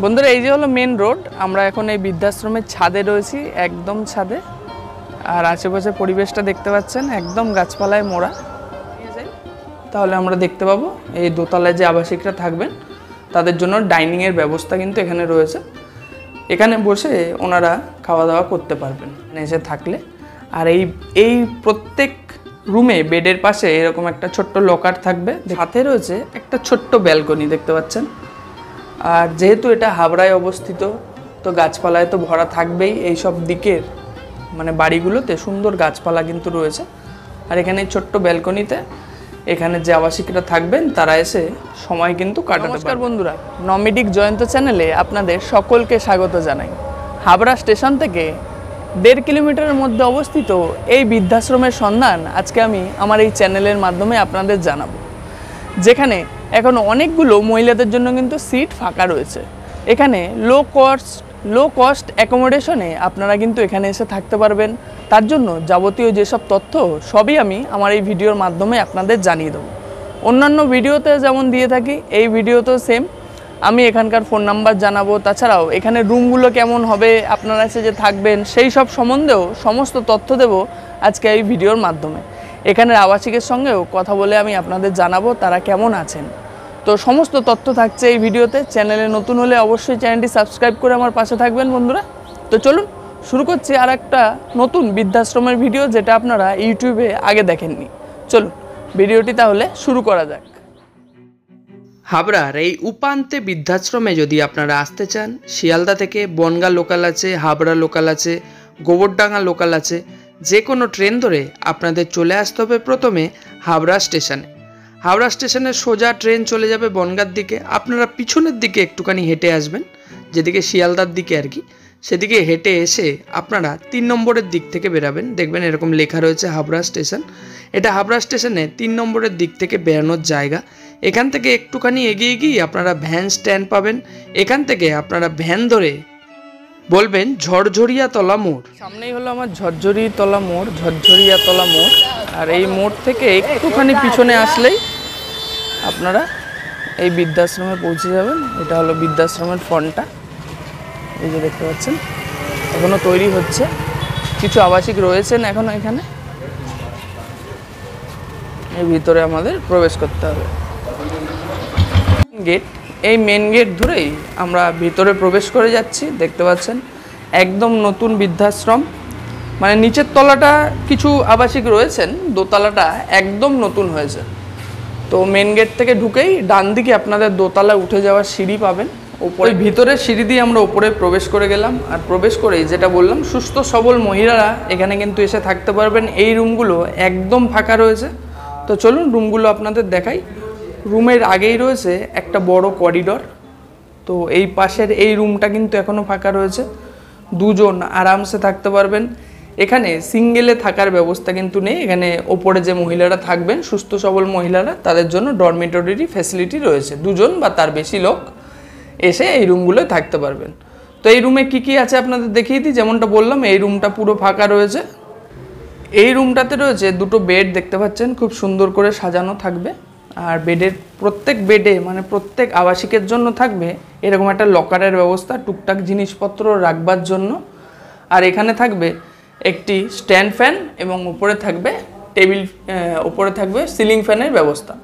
বন্ধুরা এই যে হলো মেন রোড। আমরা এখন এই বৃদ্ধাশ্রমের ছাদে রয়েছি, একদম ছাদে। আর আশেপাশে পরিবেশটা দেখতে পাচ্ছেন একদম গাছপালায় মোড়া। তাহলে আমরা দেখতে পাবো এই দোতলায় যে আবাসিকরা থাকবেন তাদের জন্য ডাইনিংয়ের ব্যবস্থা কিন্তু এখানে রয়েছে। এখানে বসে ওনারা খাওয়া দাওয়া করতে পারবেন এসে থাকলে। আর এই প্রত্যেক রুমে বেডের পাশে এরকম একটা ছোট্ট লকার থাকবে, সাথে রয়েছে একটা ছোট্ট ব্যালকনি দেখতে পাচ্ছেন। আর যেহেতু এটা হাবড়ায় অবস্থিত, তো গাছপালায় তো ভরা থাকবেই। এই সব দিকের মানে বাড়িগুলোতে সুন্দর গাছপালা কিন্তু রয়েছে। আর এখানে ছোট্ট ব্যালকনিতে এখানে যে আবাসিকরা থাকবেন তারা এসে সময় কিন্তু কাটাতে। নমস্কার বন্ধুরা, নমিডিক জয়ন্ত চ্যানেলে আপনাদের সকলকে স্বাগত জানাই। হাবড়া স্টেশন থেকে 1.5 কিলোমিটারের মধ্যে অবস্থিত এই বৃদ্ধাশ্রমের সন্ধান আজকে আমি আমার এই চ্যানেলের মাধ্যমে আপনাদের জানাবো, যেখানে এখন অনেকগুলো মহিলাদের জন্য কিন্তু সিট ফাঁকা রয়েছে। এখানে লো কস্ট অ্যাকোমোডেশনে আপনারা কিন্তু এখানে এসে থাকতে পারবেন। তার জন্য যাবতীয় যেসব তথ্য সবই আমি আমার এই ভিডিওর মাধ্যমে আপনাদের জানিয়ে দেবো। অন্যান্য ভিডিওতে যেমন দিয়ে থাকি এই ভিডিওতেও সেম আমি এখানকার ফোন নাম্বার জানাবো। তাছাড়াও এখানে রুমগুলো কেমন হবে, আপনারা এসে যে থাকবেন সেই সব সম্বন্ধেও সমস্ত তথ্য দেব আজকে এই ভিডিওর মাধ্যমে। এখানের আবাসিকের সঙ্গেও কথা বলে আমি আপনাদের জানাবো তারা কেমন আছেন। তো সমস্ত তথ্য থাকছে এই ভিডিওতে। চ্যানেলে নতুন হলে অবশ্যই চ্যানেলটি সাবস্ক্রাইব করে আমার পাশে থাকবেন বন্ধুরা। তো চলুন শুরু করছি আর একটা নতুন বৃদ্ধাশ্রমের ভিডিও, যেটা আপনারা ইউটিউবে আগে দেখেননি। চলুন ভিডিওটি তাহলে শুরু করা যাক। হাবড়ার এই উপান্তে বৃদ্ধাশ্রমে যদি আপনারা আসতে চান, শিয়ালদা থেকে বনগাঁ লোকাল আছে, হাবড়া লোকাল আছে, গোবরডাঙ্গা লোকাল আছে, যে কোনো ট্রেন ধরে আপনাদের চলে আসতে হবে প্রথমে হাবড়া স্টেশনে। হাওড়া স্টেশনে সোজা ট্রেন চলে যাবে বনগাঁর দিকে। আপনারা পিছনের দিকে একটুখানি হেঁটে আসবেন, যেদিকে শিয়ালদার দিকে আর কি, সেদিকে হেঁটে এসে আপনারা 3 নম্বরের দিক থেকে বেরাবেন। দেখবেন এরকম লেখা রয়েছে হাবড়া স্টেশন। এটা হাবড়া স্টেশনে 3 নম্বরের দিক থেকে বেরানোর জায়গা। এখান থেকে একটুখানি এগিয়ে গিয়ে আপনারা ভ্যান স্ট্যান্ড পাবেন। এখান থেকে আপনারা ভ্যান ধরে বলবেন ঝরঝরিয়াতলা মোড়। সামনেই হলো আমার ঝরঝরিয়াতলা মোড়। আর এই মোড় থেকে একটুখানি পিছনে আসলেই আপনারা এই বৃদ্ধাশ্রমে পৌঁছে যাবেন। এটা হলো বৃদ্ধাশ্রমের ফ্রন্টটা, এই যে দেখতে পাচ্ছেন। এখনো তৈরি হচ্ছে, কিছু আবাসিক রয়েছেন এখনো এখানে। এর ভিতরে আমাদের প্রবেশ করতে হবে। গেট, এই মেন গেট ধরেই আমরা ভিতরে প্রবেশ করে যাচ্ছি। দেখতে পাচ্ছেন একদম নতুন বৃদ্ধাশ্রম। মানে নিচের তলাটা কিছু আবাসিক রয়েছেন, দোতলাটা একদম নতুন হয়েছে। তো মেন গেট থেকে ঢুকেই ডান দিকে আপনাদের দোতলায় উঠে যাওয়ার সিঁড়ি পাবেন। ওপরে ভিতরের সিঁড়ি দিয়ে আমরা ওপরে প্রবেশ করে গেলাম। আর প্রবেশ করেই যেটা বললাম, সুস্থ সবল মহিলারা এখানে কিন্তু এসে থাকতে পারবেন। এই রুমগুলো একদম ফাঁকা রয়েছে। তো চলুন রুমগুলো আপনাদের দেখাই। রুমের আগেই রয়েছে একটা বড় করিডর। তো এই পাশের এই রুমটা কিন্তু এখনও ফাঁকা রয়েছে। দুজন আরামসে থাকতে পারবেন। এখানে সিঙ্গেলে থাকার ব্যবস্থা কিন্তু নেই। এখানে ওপরে যে মহিলারা থাকবেন, সুস্থ সবল মহিলারা, তাদের জন্য ডরমিটরি ফ্যাসিলিটি রয়েছে। দুজন বা তার বেশি লোক এসে এই রুমগুলোয় থাকতে পারবেন। তো এই রুমে কি আছে আপনাদের দেখিয়ে দিই। যেমনটা বললাম, এই রুমটা পুরো ফাঁকা রয়েছে। এই রুমটাতে রয়েছে দুটো বেড দেখতে পাচ্ছেন, খুব সুন্দর করে সাজানো থাকবে। আর বেডের প্রত্যেক বেডে মানে প্রত্যেক আবাসিকের জন্য থাকবে এরকম একটা লকারের ব্যবস্থা, টুকটাক জিনিসপত্র রাখবার জন্য। আর এখানে থাকবে একটি স্ট্যান্ড ফ্যান এবং উপরে থাকবে উপরে থাকবে সিলিং ফ্যানের ব্যবস্থা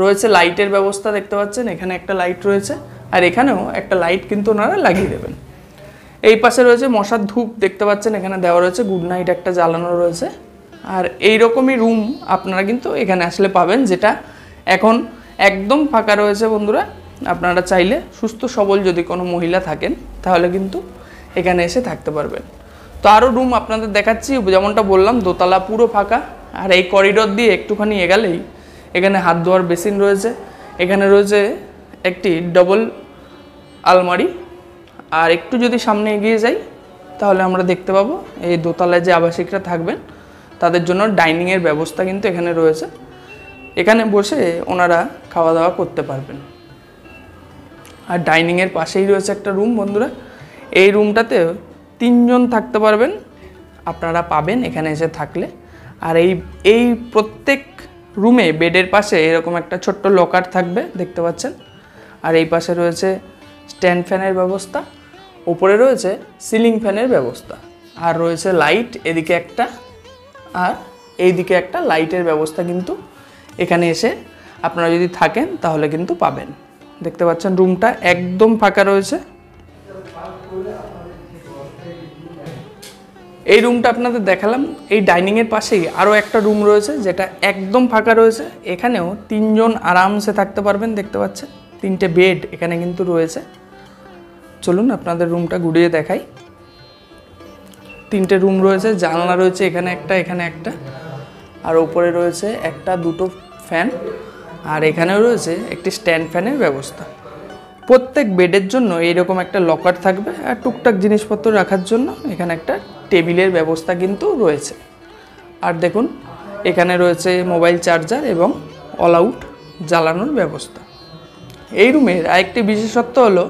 রয়েছে। লাইটের ব্যবস্থা দেখতে পাচ্ছেন, এখানে একটা লাইট রয়েছে। আর এখানেও একটা লাইট কিন্তু ওনারা লাগিয়ে দেবেন। এই পাশে রয়েছে মশার ধূপ দেখতে পাচ্ছেন, এখানে দেওয়া রয়েছে। গুড নাইট একটা জ্বালানো রয়েছে। আর এই রকমই রুম আপনারা কিন্তু এখানে আসলে পাবেন, যেটা এখন একদম ফাঁকা রয়েছে বন্ধুরা। আপনারা চাইলে সুস্থ সবল যদি কোনো মহিলা থাকেন তাহলে কিন্তু এখানে এসে থাকতে পারবেন। তো আরও রুম আপনাদের দেখাচ্ছি। যেমনটা বললাম, দোতলা পুরো ফাঁকা। আর এই করিডর দিয়ে একটুখানি এগালেই এখানে হাত ধোয়ার বেসিন রয়েছে। এখানে রয়েছে একটি ডবল আলমারি। আর একটু যদি সামনে এগিয়ে যাই তাহলে আমরা দেখতে পাবো এই দোতলায় যে আবাসিকরা থাকবেন তাদের জন্য ডাইনিংয়ের ব্যবস্থা কিন্তু এখানে রয়েছে। এখানে বসে ওনারা খাওয়া দাওয়া করতে পারবেন। আর ডাইনিংয়ের পাশেই রয়েছে একটা রুম বন্ধুরা। এই রুমটাতে 3 জন থাকতে পারবেন, আপনারা পাবেন এখানে এসে থাকলে। আর এই প্রত্যেক রুমে বেডের পাশে এরকম একটা ছোট্ট লকার থাকবে দেখতে পাচ্ছেন। আর এই পাশে রয়েছে স্ট্যান্ড ফ্যানের ব্যবস্থা, ওপরে রয়েছে সিলিং ফ্যানের ব্যবস্থা, আর রয়েছে লাইট এদিকে একটা আর এইদিকে একটা লাইটের ব্যবস্থা কিন্তু এখানে এসে আপনারা যদি থাকেন তাহলে কিন্তু পাবেন। দেখতে পাচ্ছেন রুমটা একদম ফাঁকা রয়েছে। এই রুমটা আপনাদের দেখালাম। এই ডাইনিংয়ের পাশেই আরও একটা রুম রয়েছে যেটা একদম ফাঁকা রয়েছে। এখানেও 3 জন আরামসে থাকতে পারবেন। দেখতে পাচ্ছেন 3টে বেড এখানে কিন্তু রয়েছে। চলুন আপনাদের রুমটা ঘুরিয়ে দেখাই। 3টে রুম রয়েছে, জানলা রয়েছে এখানে একটা, আর উপরে রয়েছে একটা, দুটো ফ্যান, আর এখানেও রয়েছে একটি স্ট্যান্ড ফ্যানের ব্যবস্থা। প্রত্যেক বেডের জন্য এইরকম একটা লকার থাকবে, আর টুকটাক জিনিসপত্র রাখার জন্য এখানে একটা টেবিলের ব্যবস্থা কিন্তু রয়েছে। আর দেখুন এখানে রয়েছে মোবাইল চার্জার এবং অল আউট জ্বালানোর ব্যবস্থা। এই রুমের আরেকটি বিশেষত্ব হলো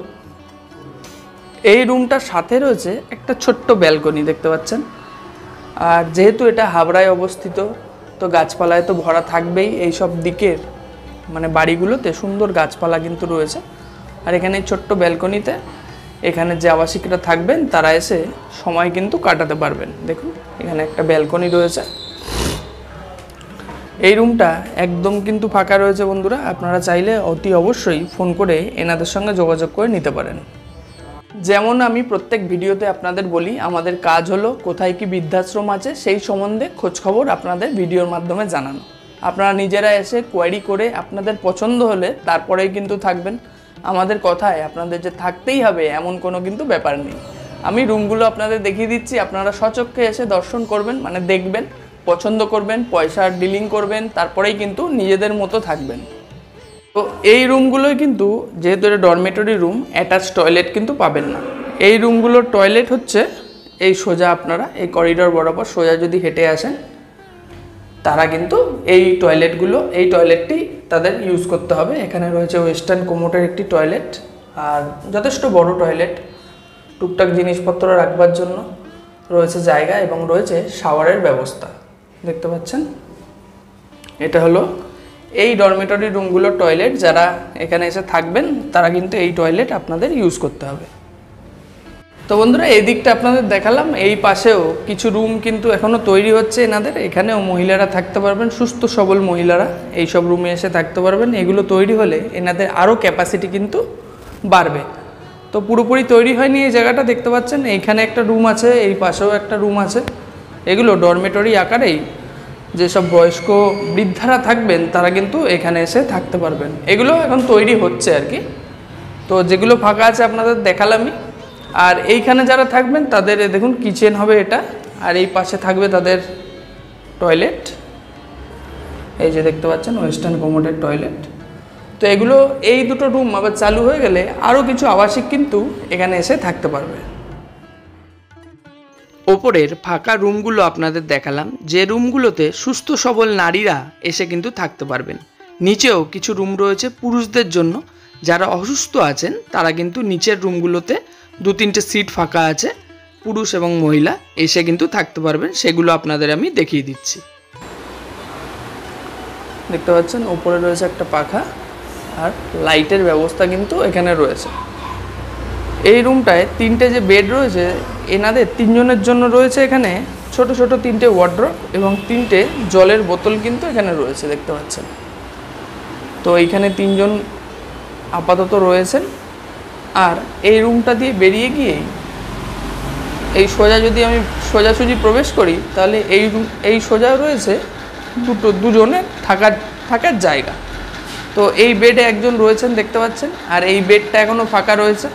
এই রুমটার সাথে রয়েছে একটা ছোট্ট ব্যালকনি। দেখতে পাচ্ছেন। আর যেহেতু এটা হাবড়ায় অবস্থিত, তো গাছপালায় তো ভরা থাকবেই। এই সব দিকের মানে বাড়িগুলোতে সুন্দর গাছপালা কিন্তু রয়েছে। আর এখানে ছোট্ট ব্যালকনিতে এখানে যে আবাসিকরা থাকবেন তারা এসে সময় কিন্তু কাটাতে পারবেন। দেখুন এখানে একটা ব্যালকনি রয়েছে। এই রুমটা একদম কিন্তু ফাঁকা রয়েছে বন্ধুরা। আপনারা চাইলে অতি অবশ্যই ফোন করে এনাদের সঙ্গে যোগাযোগ করে নিতে পারেন। যেমন আমি প্রত্যেক ভিডিওতে আপনাদের বলি, আমাদের কাজ হলো কোথায় কি বৃদ্ধাশ্রম আছে সেই সম্বন্ধে খোঁজখবর আপনাদের ভিডিওর মাধ্যমে জানানো। আপনারা নিজেরা এসে কোয়ারি করে আপনাদের পছন্দ হলে তারপরেই কিন্তু থাকবেন। আমাদের কথায় আপনাদের যে থাকতেই হবে এমন কোনো কিন্তু ব্যাপার নেই। আমি রুমগুলো আপনাদের দেখিয়ে দিচ্ছি, আপনারা সচক্ষে এসে দর্শন করবেন, মানে দেখবেন, পছন্দ করবেন, পয়সার ডিলিং করবেন, তারপরেই কিন্তু নিজেদের মতো থাকবেন। তো এই রুমগুলোই কিন্তু যেহেতু এটা ডরমেটরি রুম, অ্যাটাচ টয়লেট কিন্তু পাবেন না। এই রুমগুলোর টয়লেট হচ্ছে এই সোজা, আপনারা এই করিডোর বরাবর সোজা যদি হেঁটে আসেন তারা কিন্তু এই টয়লেটটি তাদের ইউজ করতে হবে। এখানে রয়েছে ওয়েস্টার্ন কোমোটের একটি টয়লেট, আর যথেষ্ট বড় টয়লেট, টুকটাক জিনিসপত্র রাখবার জন্য রয়েছে জায়গা, এবং রয়েছে শাওয়ারের ব্যবস্থা। দেখতে পাচ্ছেন এটা হলো এই ডরমেটরি রুমগুলোর টয়লেট। যারা এখানে এসে থাকবেন তারা কিন্তু এই টয়লেট আপনাদের ইউজ করতে হবে। তো বন্ধুরা এই দিকটা আপনাদের দেখালাম। এই পাশেও কিছু রুম কিন্তু এখনও তৈরি হচ্ছে এনাদের। এখানেও মহিলারা থাকতে পারবেন, সুস্থ সবল মহিলারা এই সব রুমে এসে থাকতে পারবেন। এগুলো তৈরি হলে এনাদের আরও ক্যাপাসিটি কিন্তু বাড়বে। তো পুরোপুরি তৈরি হয়নি এই জায়গাটা। দেখতে পাচ্ছেন এইখানে একটা রুম আছে, এই পাশেও একটা রুম আছে। এগুলো ডরমেটরি আকারেই যেসব বয়স্ক বৃদ্ধারা থাকবেন তারা কিন্তু এখানে এসে থাকতে পারবেন। এগুলো এখন তৈরি হচ্ছে আর কি। তো যেগুলো ফাঁকা আছে আপনাদের দেখালামই। আর এইখানে যারা থাকবেন তাদের দেখুন কিচেন হবে এটা, আর এই পাশে থাকবে তাদের টয়লেট। এই যে দেখতে পাচ্ছেন ওয়েস্টার্ন কোমোডের টয়লেট। তো এগুলো এই দুটো রুম আবার চালু হয়ে গেলে আরও কিছু আবাসিক কিন্তু এখানে এসে থাকতে পারবে। ওপরের ফাঁকা রুমগুলো আপনাদের দেখালাম, যে রুমগুলোতে সুস্থ সবল নারীরা এসে কিন্তু থাকতে পারবেন। নিচেও কিছু রুম রয়েছে পুরুষদের জন্য, যারা অসুস্থ আছেন তারা কিন্তু নিচের রুমগুলোতে 2-3টে সিট ফাঁকা আছে, পুরুষ এবং মহিলা এসে কিন্তু থাকতে পারবেন। সেগুলো আপনাদের আমি দেখিয়ে দিচ্ছি। দেখতে পাচ্ছেন ওপরে রয়েছে একটা পাখা, আর লাইটের ব্যবস্থা কিন্তু এখানে রয়েছে। এই রুমটায় 3টে যে বেড রয়েছে এনাদের 3 জনের জন্য রয়েছে এখানে ছোট ছোট 3টে ওয়ার্ড্রপ, এবং 3টে জলের বোতল কিন্তু এখানে রয়েছে। দেখতে পাচ্ছেন। তো এইখানে 3 জন আপাতত রয়েছেন। আর এই রুমটা দিয়ে বেরিয়ে গিয়েই এই সোজা যদি আমি সোজাসুজি প্রবেশ করি তাহলে এই সোজা রয়েছে দুজনের থাকার জায়গা। তো এই বেডে একজন রয়েছেন দেখতে পাচ্ছেন, আর এই বেডটা এখনও ফাঁকা রয়েছে।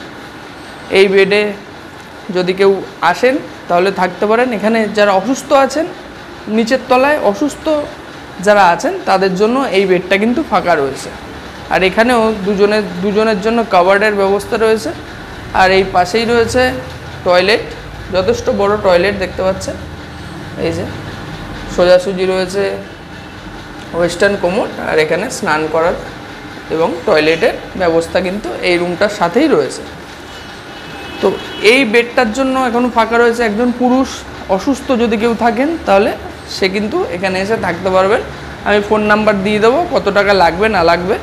এই বেডে যদি কেউ আসেন তাহলে থাকতে পারেন। এখানে যারা অসুস্থ আছেন নিচের তলায় অসুস্থ যারা আছেন তাদের জন্য এই বেডটা কিন্তু ফাঁকা রয়েছে। আর এখানেও দুজনের জন্য কাভার্ডের ব্যবস্থা রয়েছে। আর এই পাশেই রয়েছে টয়লেট, যথেষ্ট বড় টয়লেট দেখতে পাচ্ছেন। এই যে সোজাসুজি রয়েছে ওয়েস্টার্ন কোমোড, আর এখানে স্নান করার এবং টয়লেটের ব্যবস্থা কিন্তু এই রুমটার সাথেই রয়েছে। তো এই বেডটার জন্য এখনও ফাঁকা রয়েছে। একজন পুরুষ অসুস্থ যদি কেউ থাকেন তাহলে সে কিন্তু এখানে এসে থাকতে পারবেন। আমি ফোন নাম্বার দিয়ে দেবো, কত টাকা লাগবে না লাগবে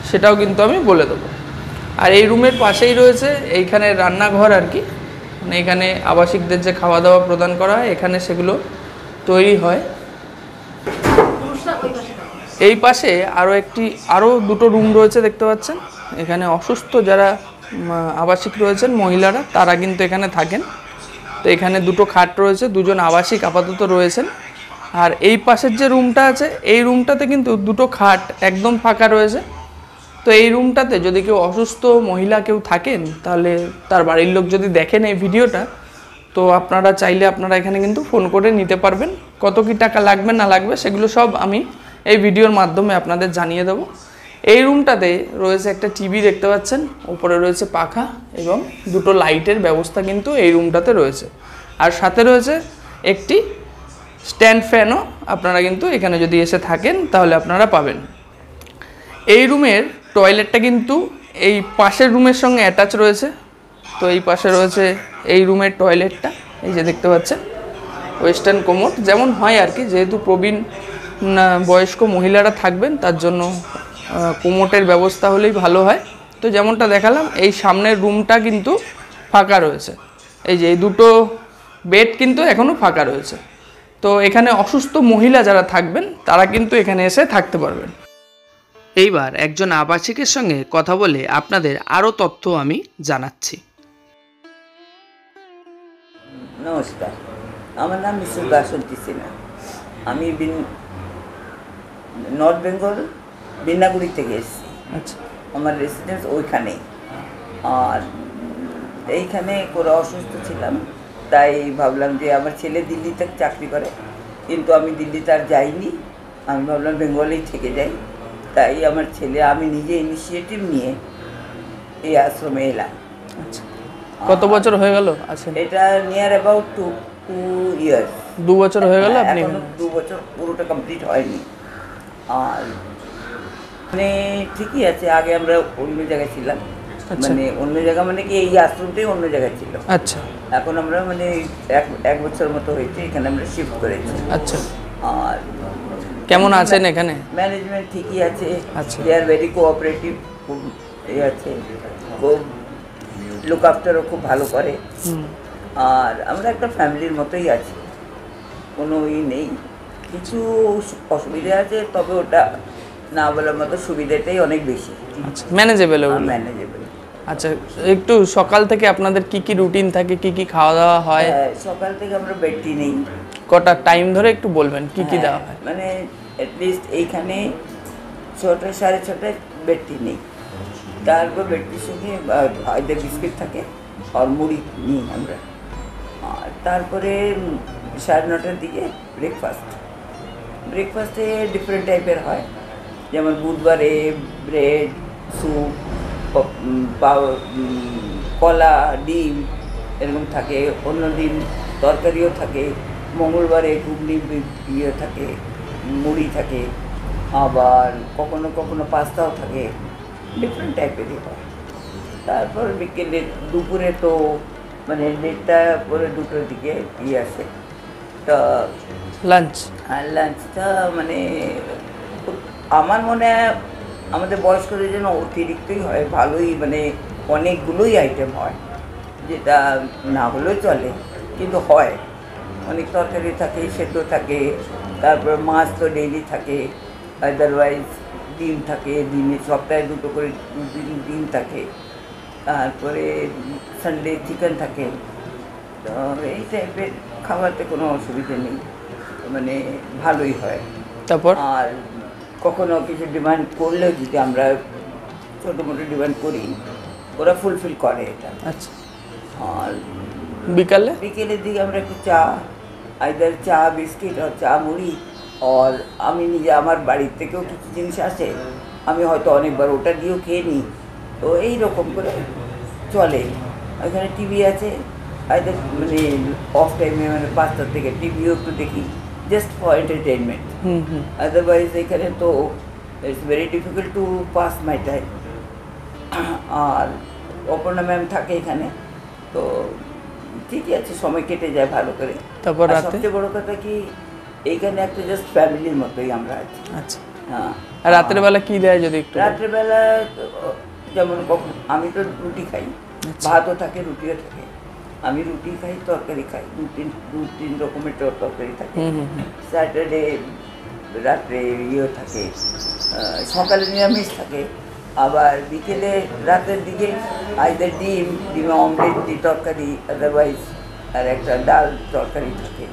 সেটাও কিন্তু আমি বলে দেবো। আর এই রুমের পাশেই রয়েছে এইখানে রান্নাঘর আর কি, মানে এখানে আবাসিকদের যে খাওয়া দাওয়া প্রদান করা হয় এখানে সেগুলো তৈরি হয়। এই পাশে আরও দুটো রুম রয়েছে দেখতে পাচ্ছেন। এখানে অসুস্থ যারা আবাসিক রয়েছেন মহিলারা তারা কিন্তু এখানে থাকেন। তো এখানে দুটো খাট রয়েছে, দুজন আবাসিক আপাতত রয়েছেন। আর এই পাশের যে রুমটা আছে এই রুমটাতে কিন্তু দুটো খাট একদম ফাঁকা রয়েছে। তো এই রুমটাতে যদি কেউ অসুস্থ মহিলা কেউ থাকেন তাহলে তার বাড়ির লোক যদি দেখেন এই ভিডিওটা, তো আপনারা চাইলে আপনারা এখানে কিন্তু ফোন করে নিতে পারবেন। কত কি টাকা লাগবে না লাগবে সেগুলো সব আমি এই ভিডিওর মাধ্যমে আপনাদের জানিয়ে দেবো। এই রুমটাতে রয়েছে একটা টিভি দেখতে পাচ্ছেন, উপরে রয়েছে পাখা এবং দুটো লাইটের ব্যবস্থা কিন্তু এই রুমটাতে রয়েছে। আর সাথে রয়েছে একটি স্ট্যান্ড ফ্যানও আপনারা কিন্তু এখানে যদি এসে থাকেন তাহলে আপনারা পাবেন। এই রুমের টয়লেটটা কিন্তু এই পাশের রুমের সঙ্গে অ্যাটাচ রয়েছে। তো এই পাশে রয়েছে এই রুমের টয়লেটটা, এই যে দেখতে পাচ্ছেন ওয়েস্টার্ন কোমোড যেমন হয় আর কি, যেহেতু প্রবীণ বয়স্ক মহিলারা থাকবেন তার জন্য কোমোটের ব্যবস্থা হলেই ভালো হয়। তো যেমনটা দেখালাম এই সামনের রুমটা কিন্তু ফাঁকা রয়েছে, এই যে এই দুটো বেড কিন্তু এখনও ফাঁকা রয়েছে। তো এখানে অসুস্থ মহিলা যারা থাকবেন তারা কিন্তু এখানে এসে থাকতে পারবেন। এইবার একজন আবাসিকের সঙ্গে কথা বলে আপনাদের আরও তথ্য আমি জানাচ্ছি। নমস্কার, আমার নাম মিসেস বাসন্তী সিনহা। আমি নর্থ বেঙ্গল বিন্নাগুড়ি থেকে এসেছি। আচ্ছা, আমার রেসিডেন্স ওইখানেই। আর এইখানে করে অসুস্থ ছিলাম, তাই ভাবলাম যে আমার ছেলে দিল্লিতে চাকরি করে, কিন্তু আমি দিল্লিতে আর যাইনি। আমি ভাবলাম বেঙ্গলেই থেকে যাই। তাই আমার ছেলে আমি নিজে ইনিশিয়েটিভ নিয়ে এই আশ্রমে এলাম। আচ্ছা, কত বছর হয়ে গেল আছেন? এটা নিয়ার অ্যাবাউট 2 ইয়ার্স। 2 বছর হয়ে গেল আপনি? এখনো 2 বছর পুরোটা কমপ্লিট হয়নি। আর মানে ঠিকই আছে, আগে আমরা অন্য জায়গায় ছিলাম। মানে অন্য জায়গা মানে কি এই আশ্রমটাই অন্য জায়গায় ছিল। আচ্ছা, এখন আমরা মানে এক বছর মতো হয়েছে এখানে আমরা শিফট করেছি। আচ্ছা, আর কেমন আছেন এখানে? ম্যানেজমেন্ট ঠিকই আছে। আচ্ছা, দে আর ভেরি কোঅপারেটিভ, খুব আছে, খুব লুক আফটারও খুব ভালো করে। আর আমরা একটা ফ্যামিলির মতোই আছি, কোনো নেই। কিছু অসুবিধা আছে, তবে ওটা না বলার মতো, সুবিধাটাই অনেক বেশি। আচ্ছা, ম্যানেজেবল। ম্যানেজেবল। আচ্ছা, একটু সকাল থেকে আপনাদের কি কি রুটিন থাকে, কি কি খাওয়া দাওয়া হয়? সকাল থেকে আমরা বেডটি নেই। কটা টাইম ধরে একটু বলবেন কি কি দেওয়া হয়? মানে অ্যাটলিস্ট এইখানে 6টা 6:30টায় বেডটি নেই। তারপর বেডটির সঙ্গে হয়তো বিস্কিট থাকে আর মুড়ি নিই আমরা। আর তারপরে 9:30টার দিকে ব্রেকফাস্টে ডিফারেন্ট টাইপের হয়। যেমন বুধবারে ব্রেড, স্যুপ, কলা, ডিম এরকম থাকে। অন্য দিন তরকারিও থাকে। মঙ্গলবারে ঘুগনি ইয়ে থাকে, মুড়ি থাকে। আবার কখনো কখনো পাস্তাও থাকে, ডিফারেন্ট টাইপেরই হয়। তারপর বিকেলে দুপুরে তো মানে 1:30টা করে 2টোর দিকে আসে। তা লাঞ্চ, আর লাঞ্চটা মানে আমার মনে হয় আমাদের বয়স্কদের জন্য অতিরিক্তই হয়, ভালোই, মানে অনেকগুলোই আইটেম হয়, যেটা না হলেও চলে, কিন্তু হয়। অনেক তরকারি থাকে, সেদ্ধ থাকে, তারপর মাছ তো ডেইলি থাকে, আদারওয়াইজ ডিম থাকে, ডিমে সপ্তাহে 2টো করে 2 ডিম থাকে, তারপরে সানডে চিকেন থাকে। তো এই টাইপের খাবারতে কোনো অসুবিধা নেই, মানে ভালোই হয়। তারপর আর কখনো কিছু ডিমান্ড করলেও যদি আমরা ছোটো মোটো ডিমান্ড করি, ওরা ফুলফিল করে এটা। আচ্ছা, আর বিকেলের দিকে আমরা একটু চা, আইদার চা বিস্কিট আর চা মুড়ি। আর আমি নিজে আমার বাড়ির থেকেও কিছু জিনিস আসে, আমি হয়তো অনেকবার ওটা দিয়েও খেয়ে নিই। তো এই রকম করে চলে। ওইখানে টিভি আছে, আইদার মানে অফ টাইমে মানে 5টা থেকে টিভিও একটু দেখি, জাস্ট ফর এন্টারটেনমেন্ট। আদারওয়াইজ এখানে তো it's very difficult to pass my time. আর অপর্ণা ম্যাম থাকে এখানে, তো ঠিকই আছে, সময় কেটে যায় ভালো করে। তারপর সবচেয়ে বড় কথা কি, এইখানে একটা জাস্ট ফ্যামিলির মতোই আমরা আছি। আচ্ছা, হ্যাঁ। আর রাতের বেলা কি দেয় যদি একটু? রাত্রেবেলা যেমন কখন আমি তো রুটি খাই, ভাতও থাকে রুটিও থাকে, আমি রুটি খাই তরকারি খাই, দু তিন রকমের তরকারি থাকে। স্যাটারডে রাত্রে ইয়ে থাকে, সকালে নিরামিষ থাকে, আবার বিকেলে রাতের দিকে আইদার ডিমে অমলেট তরকারি, আদারওয়াইজ আর একটা ডাল তরকারি থাকে,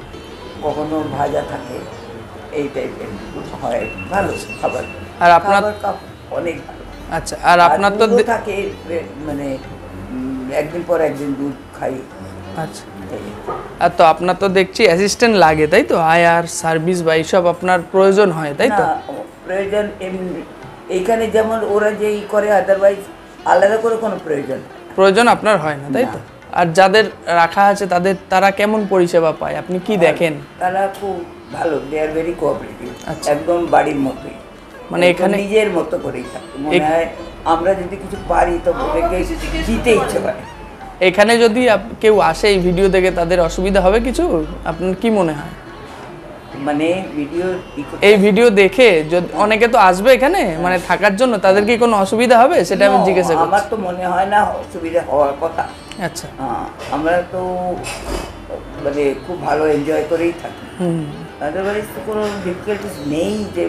কখনো ভাজা থাকে, এই টাইপের হয়। ভালো খাবার, আর আপনার অনেক ভালো। আচ্ছা, আর আপনার তো থাকে মানে একদিন পর একদিন দুধ খাই। আচ্ছা, আর তো আপনার তো দেখছি অ্যাসিস্ট্যান্ট লাগে, তাই তো? আয়ার সার্ভিস বা এইসব আপনার প্রয়োজন হয়, তাই তো? প্রয়োজন এইখানে যেমন ওরা যেই করে, আদারওয়াইজ আলাদা করে কোনো প্রয়োজন আপনার হয় না, তাই তো? আর যাদের রাখা আছে তারা কেমন পরিষেবা পায়, আপনি কি দেখেন? তারা খুব ভালো, দে আর ভেরি কোঅপারেটিভ, একদম বাড়ির মতোই, মানে এখানে নিজের মতো করেই থাকে। মনে হয় আমরা যদি কিছু পারি তো ওদেরকে দিতে ইচ্ছে করে। এখানে যদি কেউ আসে এই ভিডিও দেখে, তাদের অসুবিধা হবে কিছু? আপনার কি মনে হয়? মানে এই ভিডিও দেখে যদি অনেকে তো আসবে এখানে মানে থাকার জন্য, তাদের কি কোনো অসুবিধা হবে সেটা আমি জিজ্ঞাসা করছি। আমার তো মনে হয় না অসুবিধা হওয়ার কথা। আচ্ছা, আমরা তো মানে খুব ভালো এনজয় করেই থাকি, আদারওয়াইজ তো কোনো ডিফিকাল্টিস নেই যে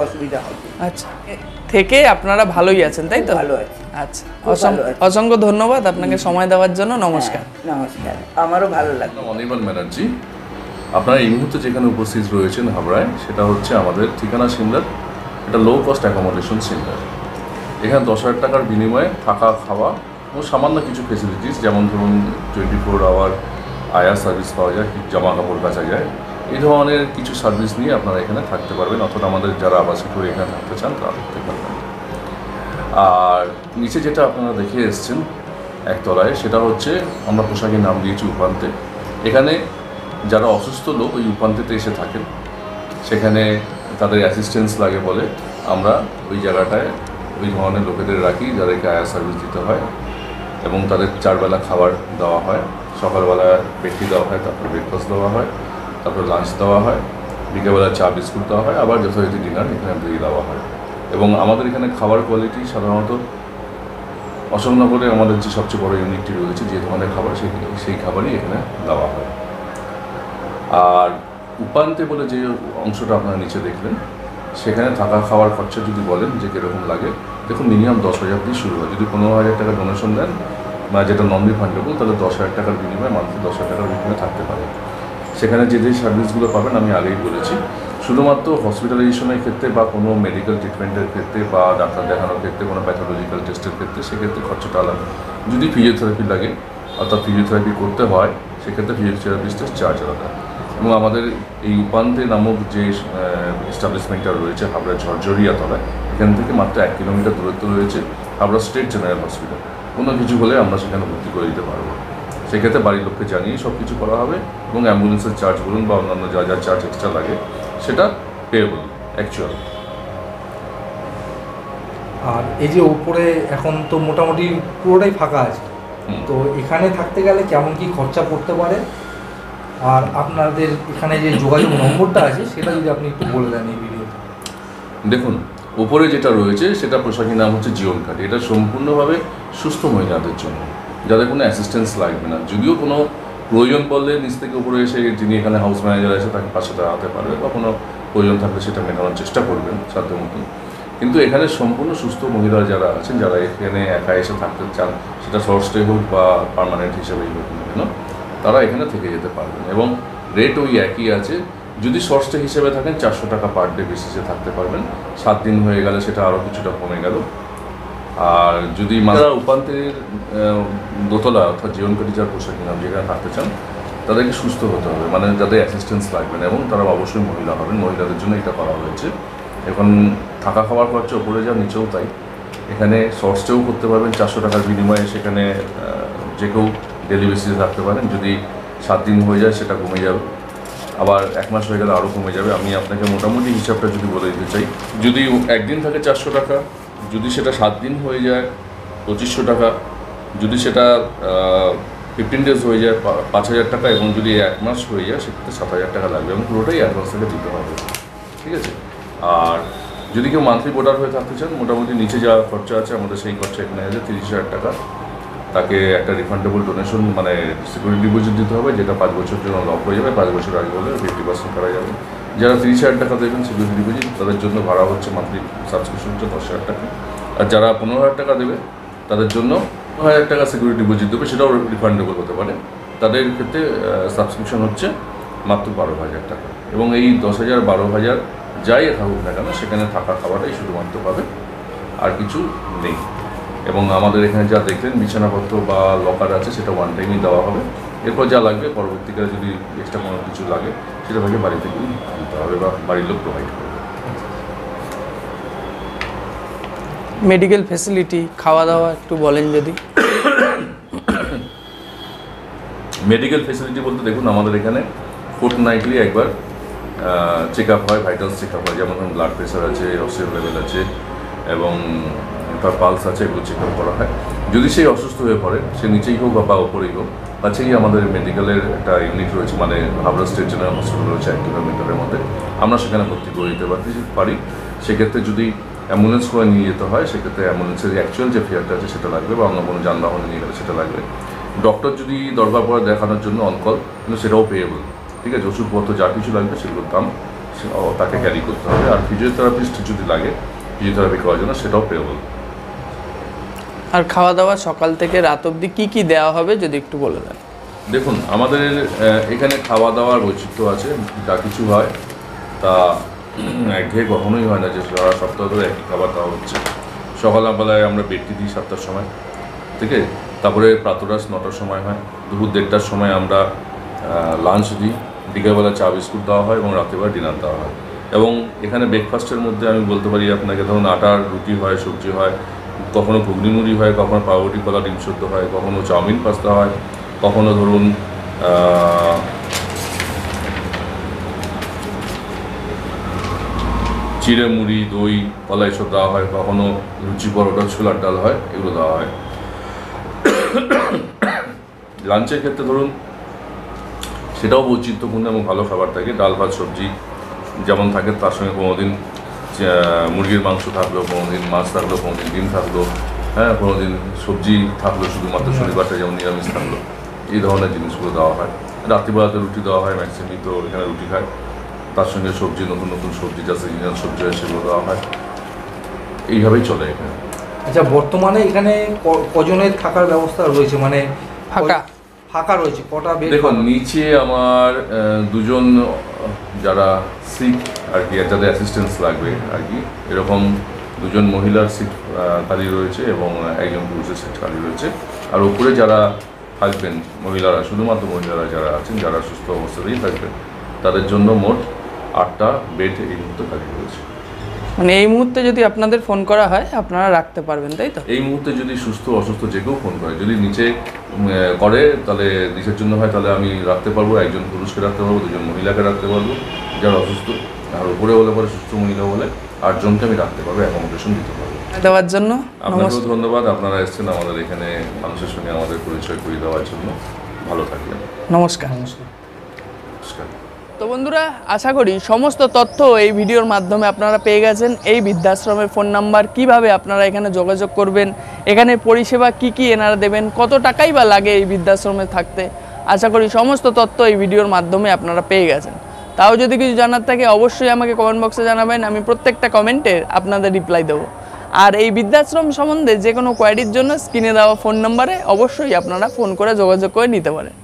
অসুবিধা হবে। আচ্ছা, থেকে আপনারা ভালোই আছেন, তাই তো? ভালো আছি। আচ্ছা, অসংখ্য ধন্যবাদ আপনাকে সময় দেওয়ার জন্য। নমস্কার। নমস্কার, আমারও ভালো লাগলো। অনির্বাণ ব্যানার্জি, আপনারা এই মুহূর্তে যেখানে উপস্থিত রয়েছেন হাবড়ায়, সেটা হচ্ছে আমাদের ঠিকানা সিমলার এটা লো কস্ট অ্যাকোমোডেশন সেন্টার। এখানে 10,000 টাকার বিনিময়ে থাকা খাওয়া ও সামান্য কিছু ফেসিলিটিস, যেমন ধরুন 24 আওয়ার আয়া সার্ভিস পাওয়া যায়, জামা কাপড় কাচা যায়, এই ধরনের কিছু সার্ভিস নিয়ে আপনারা এখানে থাকতে পারবেন, অথবা আমাদের যারা আবাসিক হয়ে এখানে থাকতে চান তারা থাকতে পারবেন। আর নিচে যেটা আপনারা দেখে এসছেন একতলায়, সেটা হচ্ছে আমরা পোশাকের নাম দিয়েছি উপান্তে। এখানে যারা অসুস্থ লোক ওই উপান্তেতে এসে থাকেন, সেখানে তাদের অ্যাসিস্ট্যান্স লাগে বলে আমরা ওই জায়গাটায় ওই ধরনের লোকেদের রাখি, যাদেরকে আয়া সার্ভিস দিতে হয়, এবং তাদের 4 বেলা খাবার দেওয়া হয়। সকালবেলা পেটি দেওয়া হয়, তারপর ব্রেকফাস্ট দেওয়া হয়, তারপর লাঞ্চ দেওয়া হয়, বিকেলবেলা চা বিস্কুট দেওয়া হয়, আবার যথারীতি ডিনার এখানে দিয়ে দেওয়া হয়। এবং আমাদের এখানে খাবার কোয়ালিটি সাধারণত অশোকনগরে আমাদের যে সবচেয়ে বড় ইউনিটটি রয়েছে, যে ধরনের খাবার সেই খাবারই এখানে দেওয়া হয়। আর উপান্তে বলে যে অংশটা আপনারা নিচে দেখলেন, সেখানে থাকা খাওয়ার খরচা যদি বলেন যে কীরকম লাগে, দেখুন মিনিমাম 10,000 দিয়ে শুরু হয়। যদি 15,000 টাকা ডোনেশন দেন বা যেটা নন রিফান্ডেবল, তাহলে 10,000 টাকার বিনিময়ে মান্থলি 10,000 টাকার বিনিময়ে থাকতে পারে। সেখানে যে সার্ভিসগুলো পাবেন আমি আগেই বলেছি, শুধুমাত্র হসপিটালাইজেশনের ক্ষেত্রে বা কোনো মেডিকেল ট্রিটমেন্টের ক্ষেত্রে বা ডাক্তার দেখানোর ক্ষেত্রে, কোনো প্যাথোলজিক্যাল টেস্টের ক্ষেত্রে, সেক্ষেত্রে খরচাটা আলাদা। যদি ফিজিওথেরাপি লাগে অর্থাৎ ফিজিওথেরাপি করতে হয়, সেক্ষেত্রে ফিজিওথেরাপিস্টের চার্জ আলাদা। এবং আমাদের এই উপান্তে নামক যে এস্টাবলিশমেন্টটা রয়েছে হাবড়া ঝরঝরিয়া তলায়, এখান থেকে মাত্র 1 কিলোমিটার দূরত্ব রয়েছে হাবড়া স্টেট জেনারেল হসপিটাল। কোনো কিছু হলে আমরা সেখানে ভর্তি করে দিতে পারবো। সেক্ষেত্রে বাড়ির লোককে জানিয়ে সব কিছু করা হবে, এবং অ্যাম্বুলেন্সের চার্জ বলুন বা অন্যান্য যা যা চার্জ এক্সট্রা লাগে সেটা পেয়েবল অ্যাকচুয়াল। আর এই যে উপরে এখন তো মোটামুটি পুরোটাই ফাঁকা আছে, তো এখানে থাকতে গেলে কেমন কি খরচা পড়তে পারে, আর আপনাদের এখানে যে যোগাযোগ নম্বরটা আছে সেটা যদি আপনি একটু বলে দেন এই ভিডিওতে। দেখুন, উপরে যেটা রয়েছে সেটা পোশাকের নাম হচ্ছে জীবন কাঠি। এটা সম্পূর্ণভাবে সুস্থ মহিলাদের জন্য, যাদের কোনো অ্যাসিস্ট্যান্স লাগবে না। যদিও কোনো প্রয়োজন পড়লে নিচ থেকে উপরে এসে যিনি এখানে হাউস ম্যানেজার আছে তাকে পাশে দাঁড়াতে পারবে, বা কোনো প্রয়োজন থাকলে সেটা মেটানোর চেষ্টা করবেন সাধ্য মতন। কিন্তু এখানে সম্পূর্ণ সুস্থ মহিলা যারা আছেন, যারা এখানে একা এসে থাকতে চান, সেটা শর্ট স্টে হোক বা পার্মানেন্ট হিসেবেই হোক না কেন, তারা এখানে থেকে যেতে পারবেন। এবং রেট ওই একই আছে। যদি শর্ট স্টে হিসেবে থাকেন 400 টাকা পার ডে বেসিসে থাকতে পারবেন। 7 দিন হয়ে গেলে সেটা আরও কিছুটা কমে গেল। আর যদি উপান্তের দোতলা অর্থাৎ জীবনকাঠি যার পোশাকি নাম যেখানে থাকতে চান, তাদেরকে সুস্থ হতে হবে, মানে যাদের অ্যাসিস্ট্যান্স লাগবে না, এবং তারা অবশ্যই মহিলা হবেন। মহিলাদের জন্য এটা করা হয়েছে। এখন থাকা খাওয়ার খরচা উপরে যা নিচেও তাই। এখানে শর্ট স্টেও করতে পারবেন 400 টাকার বিনিময়ে। সেখানে যে কেউ ডেলি বেসিসে থাকতে পারেন। যদি 7 দিন হয়ে যায় সেটা কমে যাবে, আবার 1 মাস হয়ে গেলে আরও কমে যাবে। আমি আপনাকে মোটামুটি হিসাবটা যদি বলে দিতে চাই, যদি একদিন থাকে 400 টাকা, যদি সেটা 7 দিন হয়ে যায় 2500 টাকা, যদি সেটা 15 ডেজ হয়ে যায় 5,000 টাকা, এবং যদি 1 মাস হয়ে যায় সেক্ষেত্রে 7,000 টাকা লাগবে, এবং পুরোটাই অ্যাডভান্স থেকে দিতে হবে। ঠিক আছে? আর যদি কেউ মান্থলি ভোটার হয়ে থাকতে চান, মোটামুটি নিচে যা খরচা আছে আমাদের সেই খরচা এখানে আছে 30,000 টাকা। তাকে একটা রিফান্ডেবল ডোনেশন মানে সিকিউরিটি ডিপোজিট দিতে হবে, যেটা 5 বছর জন্য লক হয়ে যাবে। 5 বছর আগে হলে 50% করা যাবে। যারা 30,000 টাকা দেবেন সিকিউরিটি ডিপোজিট, তাদের জন্য ভাড়া হচ্ছে মান্থলি সাবস্ক্রিপশন হচ্ছে 10,000 টাকা। আর যারা 15,000 টাকা দেবে তাদের জন্য 9,000 টাকা সিকিউরিটি ডিপোজিট দেবে, সেটাও রিফান্ডেবল হতে পারে। তাদের ক্ষেত্রে সাবস্ক্রিপশন হচ্ছে মাত্র 12,000 টাকা। এবং এই 10,000 12,000 যাই থাকুক না কেন, সেখানে থাকা খাওয়াটাই শুধুমাত্র পাবে, আর কিছু নেই। এবং আমাদের এখানে যা দেখলেন বিছানাপত্র বা লকার আছে, সেটা ওয়ান টাইমই দেওয়া হবে। এরপর যা লাগবে পরবর্তীকালে যদি এক্সট্রা কোনো কিছু লাগে সেটা ভাগে বাড়ি থেকেই দিতে হবে বা বাড়ির লোক প্রোভাইড করবে। মেডিকেল ফ্যাসিলিটি, খাওয়া দাওয়া একটু বলেন যদি। মেডিকেল ফেসিলিটি বলতে দেখুন, আমাদের এখানে ফোর্টনাইটলি একবার চেক আপ হয়, ভাইটালস চেক আপ হয়। যেমন ব্লাড প্রেশার আছে, অক্সিজেন লেভেল আছে এবং তার পালস আছে, এগুলো চেক আপ করা হয়। যদি সেই অসুস্থ হয়ে পড়ে, সে নিচেই হোক বা ওপরেই হোক, কাছেই আমাদের মেডিকেলের একটা ইউনিট রয়েছে, মানে হাবড়া স্টেট জেনারেল হসপিটাল রয়েছে 1 কিলোমিটারের মধ্যে। আমরা সেখানে ভর্তি করে দিতে পারি। সেক্ষেত্রে যদি অ্যাম্বুলেন্স করে নিয়ে যেতে হয়, সেক্ষেত্রে অ্যাম্বুলেন্সের অ্যাকচুয়াল যে ফেয়ারটা আছে সেটা লাগবে, বা অন্য কোনো যানবাহনে নিয়ে গেলে সেটা লাগবে। ডক্টর যদি দরকার পড়ে দেখানোর জন্য অনকল, কিন্তু সেটাও পেয়েবল। ঠিক আছে, ওষুধপত্র যা কিছু লাগবে সেগুলোর দাম তাকে ক্যারি করতে হবে। আর ফিজিওথেরাপিস্ট যদি লাগে ফিজিওথেরাপি করার জন্য, সেটাও পেয়েবল। আর খাওয়া দাওয়া সকাল থেকে রাত অবধি কী দেওয়া হবে যদি একটু বলে দেন। দেখুন, আমাদের এখানে খাওয়া দাওয়ার বৈচিত্র্য আছে। যা কিছু হয় তা একঘেয়ে কখনোই হয় না যে সারা সপ্তাহ ধরে একই খাবার দেওয়া হচ্ছে। সকালবেলায় আমরা বেডটি দিই 7টার সময়, ঠিক আছে। তারপরে প্রাতরাশ 9টার সময় হয়। দুপুর 1:30টার সময় আমরা লাঞ্চ দিই। বিকেলবেলা চা বিস্কুট দেওয়া হয় এবং রাত্রেবেলা ডিনার দেওয়া হয়। এবং এখানে ব্রেকফাস্টের মধ্যে আমি বলতে পারি আপনাকে, ধরুন আটার রুটি হয়, সবজি হয়, কখনো ঘুগনি মুড়ি হয়, কখনো পাউরুটি কলা ডিম সেদ্ধ হয়, কখনো চাউমিন পাস্তা হয়, কখনো ধরুন চিড়ে মুড়ি, দই, কলা এসব দেওয়া হয়, কখনো লুচি পরোটা, ছোলার ডাল হয়, এগুলো দেওয়া হয়। লাঞ্চের ক্ষেত্রে ধরুন সেটাও বৈচিত্র্যপূর্ণ এবং ভালো খাবার থাকে। ডাল ভাত সবজি যেমন থাকে, তার সঙ্গে কোনোদিন মুরগির মাংস থাকলো, কোনোদিন মাছ থাকলো, কোনোদিন ডিম থাকলো, হ্যাঁ, কোনোদিন সবজি থাকলো, শুধুমাত্র শনিবারটা যেমন নিরামিষ থাকলো, এই ধরনের জিনিসগুলো দেওয়া হয়। রাত্রিবেলাতে রুটি দেওয়া হয়, ম্যাক্সিমাম তো এখানে রুটি খায়। তার সঙ্গে সবজি, নতুন নতুন সবজি যা সিজনাল সবজি হয় সেগুলো দেওয়া হয়। এইভাবেই চলে এখানে। আচ্ছা, বর্তমানে এখানে কজনের থাকার ব্যবস্থা রয়েছে, মানে ফাঁকা রয়েছে কটা বেড? দেখুন, নিচে আমার 2জন যারা সিক আর কি, যাদের অ্যাসিস্ট্যান্স লাগবে আর কি, এরকম 2জন মহিলার সিট খালি রয়েছে এবং 1জন পুরুষের সিট খালি রয়েছে। আর উপরে যারা থাকবেন মহিলারা, শুধুমাত্র মহিলারা যারা আছেন, যারা সুস্থ অবস্থাতেই থাকবেন, তাদের জন্য মোট 8টা বেড এই মুহূর্তে খালি রয়েছে। মানে এই মুহূর্তে যদি আপনাদের ফোন করা হয় আপনারা রাখতে পারবেন, তাই তো? এই মুহূর্তে যদি সুস্থ অসুস্থ যে কেউ ফোন করে, যদি নিচে করে তাহলে নিচের জন্য হয়, তাহলে আমি রাখতে পারবো। 1জন পুরুষকে রাখতে পারবো, 2জন মহিলাকে রাখতে পারবো যারা অসুস্থ। আর উপরে হলে পরে সুস্থ মহিলা বলে 8 জনকে আমি রাখতে পারবো, অ্যাকোমোডেশন দিতে পারবো। দেওয়ার জন্য আপনাকেও ধন্যবাদ। আপনারা এসেছেন আমাদের এখানে মানুষের সঙ্গে আমাদের পরিচয় করে দেওয়ার জন্য। ভালো থাকবেন। নমস্কার। নমস্কার। তো বন্ধুরা, আশা করি সমস্ত তথ্য এই ভিডিওর মাধ্যমে আপনারা পেয়ে গেছেন। এই বৃদ্ধাশ্রমের ফোন নাম্বার, কিভাবে আপনারা এখানে যোগাযোগ করবেন, এখানে পরিষেবা কি এনারা দেবেন, কত টাকাই বা লাগে এই বৃদ্ধাশ্রমে থাকতে, আশা করি সমস্ত তথ্য এই ভিডিওর মাধ্যমে আপনারা পেয়ে গেছেন। তাও যদি কিছু জানার থাকে অবশ্যই আমাকে কমেন্ট বক্সে জানাবেন, আমি প্রত্যেকটা কমেন্টের আপনাদের রিপ্লাই দেবো। আর এই বৃদ্ধাশ্রম সম্বন্ধে যে কোনো কোয়ারির জন্য স্ক্রিনে দেওয়া ফোন নাম্বারে অবশ্যই আপনারা ফোন করে যোগাযোগ করে নিতে পারেন।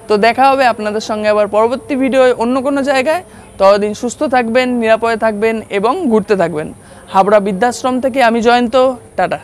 তো দেখা হবে আপনাদের সঙ্গে আবার পরবর্তী ভিডিওয় অন্য কোনো জায়গায়। ততদিন সুস্থ থাকবেন, নিরাপদে থাকবেন এবং ঘুরতে থাকবেন। হাবড়া বৃদ্ধাশ্রম থেকে আমি জয়ন্ত, টাটা।